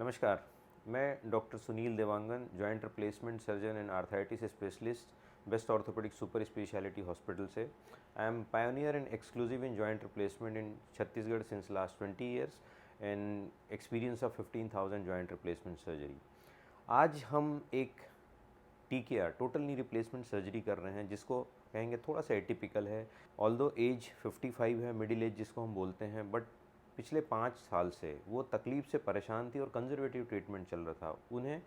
नमस्कार, मैं doctor Sunil Devangan, joint replacement surgeon and arthritis specialist, best orthopaedic super speciality hospital से। I am pioneer and exclusive in joint replacement in Chhattisgarh since last 20 years and experience of 15,000 joint replacement surgery. आज हम एक TKR total knee replacement surgery कर रहे हैं, जिसको कहेंगे थोड़ा सा एटिपिकल है। ऑल्दो एज 55 है, मिडिल एज जिसको हम बोलते हैं, बट पिछले 5 साल से वो तकलीफ से परेशान थी और कंजर्वेटिव ट्रीटमेंट चल रहा था। उन्हें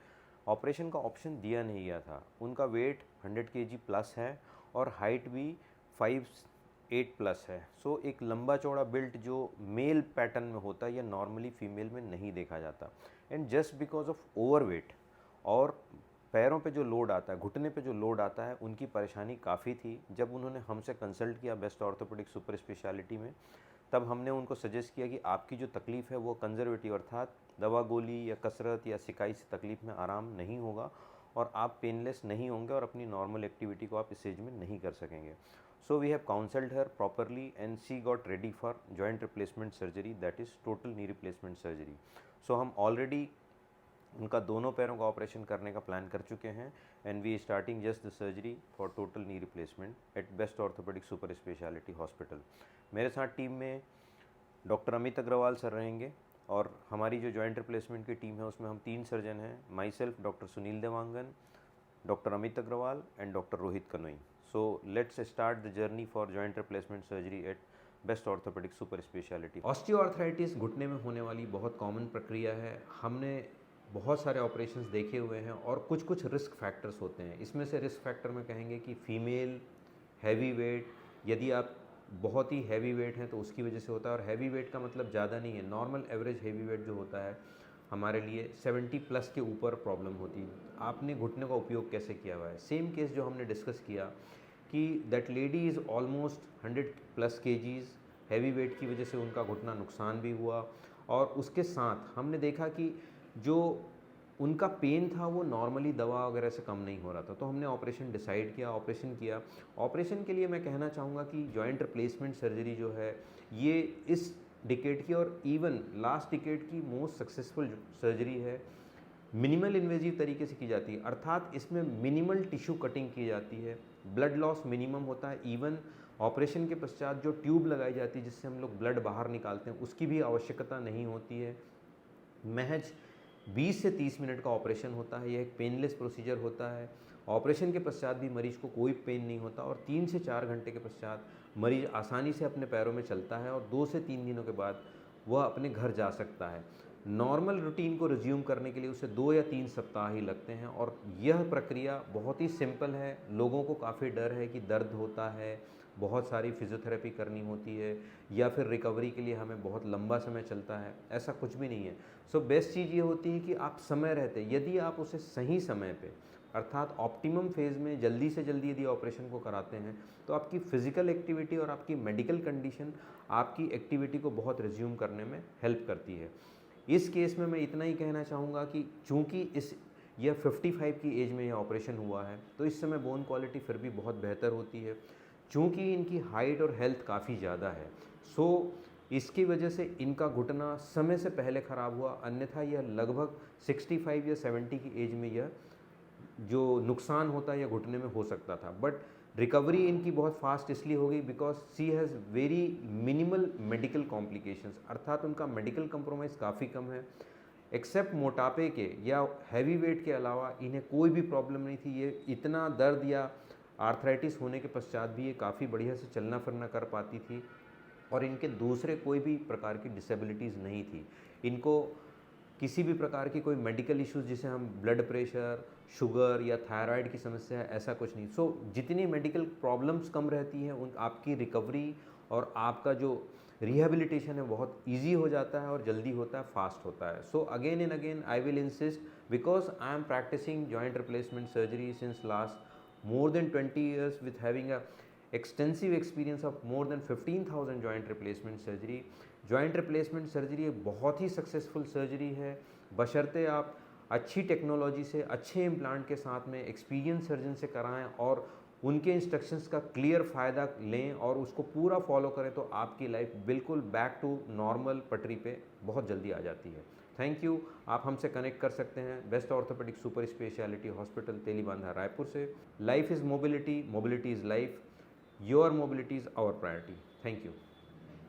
ऑपरेशन का ऑप्शन दिया नहीं गया था। उनका वेट 100 kg प्लस है और हाइट भी 5'8" प्लस है। सो एक लंबा चौड़ा बिल्ट जो मेल पैटर्न में होता है, यह नॉर्मली फीमेल में नहीं देखा जाता। And just because of overweight और पैरों पे जो लोड आता है, घुटने पे जो लोड आता है, उनकी परेशानी काफ़ी थी। जब उन्होंने हमसे कंसल्ट किया बेस्ट ऑर्थोपेडिक सुपर स्पेशलिटी में, तब हमने उनको सजेस्ट किया कि आपकी जो तकलीफ़ है वो कंजर्वेटिव अर्थात दवा गोली या कसरत या सिकाई से तकलीफ़ में आराम नहीं होगा और आप पेनलेस नहीं होंगे और अपनी नॉर्मल एक्टिविटी को आप इस एज में नहीं कर सकेंगे। So we have counselled her properly and she got ready for joint replacement surgery, that is total knee replacement surgery. So हम ऑलरेडी उनका दोनों पैरों का ऑपरेशन करने का प्लान कर चुके हैं and we starting just the surgery for total knee replacement at best orthopaedic super speciality hospital. मेरे साथ टीम में डॉक्टर अमित अग्रवाल सर रहेंगे और हमारी जो जॉइंट रिप्लेसमेंट की टीम है उसमें हम 3 सर्जन हैं, myself doctor Sunil Dewangan, doctor Amit Agarwal and doctor Rohit Kanoi. So let's start the journey for joint replacement surgery at best orthopaedic super speciality. Osteoarthritis घुटने में होने वाली बहुत कॉमन प्रक्रिया है। हमने बहुत सारे ऑपरेशंस देखे हुए हैं और कुछ कुछ रिस्क फैक्टर्स होते हैं। इसमें से रिस्क फैक्टर में कहेंगे कि फीमेल, हैवी वेट, यदि आप बहुत ही हैवी वेट हैं तो उसकी वजह से होता है। और हैवी वेट का मतलब ज़्यादा नहीं है, नॉर्मल एवरेज हैवी वेट जो होता है हमारे लिए 70 प्लस के ऊपर प्रॉब्लम होती है। आपने घुटने का उपयोग कैसे किया हुआ है, सेम केस जो हमने डिस्कस किया कि that lady is almost 100 plus kgs, heavy weight की वजह से उनका घुटना नुकसान भी हुआ और उसके साथ हमने देखा कि जो उनका पेन था वो नॉर्मली दवा वगैरह से कम नहीं हो रहा था। तो हमने ऑपरेशन डिसाइड किया, ऑपरेशन किया। ऑपरेशन के लिए मैं कहना चाहूँगा कि जॉइंट रिप्लेसमेंट सर्जरी जो है ये इस डिकेड की और इवन लास्ट डिकेड की मोस्ट सक्सेसफुल सर्जरी है। मिनिमल इन्वेजिव तरीके से की जाती है, अर्थात इसमें मिनिमल टिश्यू कटिंग की जाती है, ब्लड लॉस मिनिमम होता है। इवन ऑपरेशन के पश्चात जो ट्यूब लगाई जाती है जिससे हम लोग ब्लड बाहर निकालते हैं, उसकी भी आवश्यकता नहीं होती है। महज 20 से 30 मिनट का ऑपरेशन होता है। यह एक पेनलेस प्रोसीजर होता है। ऑपरेशन के पश्चात भी मरीज को कोई पेन नहीं होता और 3 से 4 घंटे के पश्चात मरीज आसानी से अपने पैरों में चलता है और 2 से 3 दिनों के बाद वह अपने घर जा सकता है। नॉर्मल रूटीन को रिज्यूम करने के लिए उसे 2 या 3 सप्ताह ही लगते हैं और यह प्रक्रिया बहुत ही सिंपल है। लोगों को काफ़ी डर है कि दर्द होता है, बहुत सारी फिजियोथेरेपी करनी होती है या फिर रिकवरी के लिए हमें बहुत लंबा समय चलता है, ऐसा कुछ भी नहीं है। सो बेस्ट चीज़ ये होती है कि आप समय रहते, यदि आप उसे सही समय पे अर्थात ऑप्टिमम फेज़ में जल्दी से जल्दी यदि ऑपरेशन को कराते हैं तो आपकी फ़िज़िकल एक्टिविटी और आपकी मेडिकल कंडीशन आपकी एक्टिविटी को बहुत रिज्यूम करने में हेल्प करती है। इस केस में मैं इतना ही कहना चाहूँगा कि चूँकि यह 55 की एज में यह ऑपरेशन हुआ है तो इस समय बोन क्वालिटी फिर भी बहुत बेहतर होती है। चूँकि इनकी हाइट और हेल्थ काफ़ी ज़्यादा है, सो इसकी वजह से इनका घुटना समय से पहले ख़राब हुआ, अन्यथा यह लगभग 65 या 70 की एज में यह जो नुकसान होता है यह घुटने में हो सकता था। बट रिकवरी इनकी बहुत फास्ट इसलिए हो गई because she has very minimal medical complications, अर्थात उनका मेडिकल कंप्रोमाइज़ काफ़ी कम है। एक्सेप्ट मोटापे के या हैवी वेट के अलावा इन्हें कोई भी प्रॉब्लम नहीं थी। ये इतना दर्द या आर्थराइटिस होने के पश्चात भी ये काफ़ी बढ़िया से चलना फिरना कर पाती थी और इनके दूसरे कोई भी प्रकार की डिसेबिलिटीज़ नहीं थी। इनको किसी भी प्रकार की कोई मेडिकल इश्यूज़ जिसे हम ब्लड प्रेशर, शुगर या थायराइड की समस्या है, ऐसा कुछ नहीं। सो जितनी मेडिकल प्रॉब्लम्स कम रहती हैं उन आपकी रिकवरी और आपका जो रिहेबिलिटेशन है बहुत ईजी हो जाता है और जल्दी होता है, फास्ट होता है। So again and again I will insist because I am practising joint replacement surgery since last more than 20 years with having a extensive experience of more than 15,000 joint replacement surgery। joint replacement surgery एक बहुत ही successful surgery है, बशर्ते आप अच्छी technology से अच्छे implant के साथ में एक्सपीरियंस सर्जन से कराएं और उनके इंस्ट्रक्शंस का क्लियर फ़ायदा लें और उसको पूरा फॉलो करें तो आपकी लाइफ बिल्कुल बैक टू नॉर्मल पटरी पे बहुत जल्दी आ जाती है। Thank you. आप हमसे कनेक्ट कर सकते हैं best orthopaedic super speciality hospital Telibandha Raipur से। Life is mobility, mobility is life, your mobility is our priority. Thank you.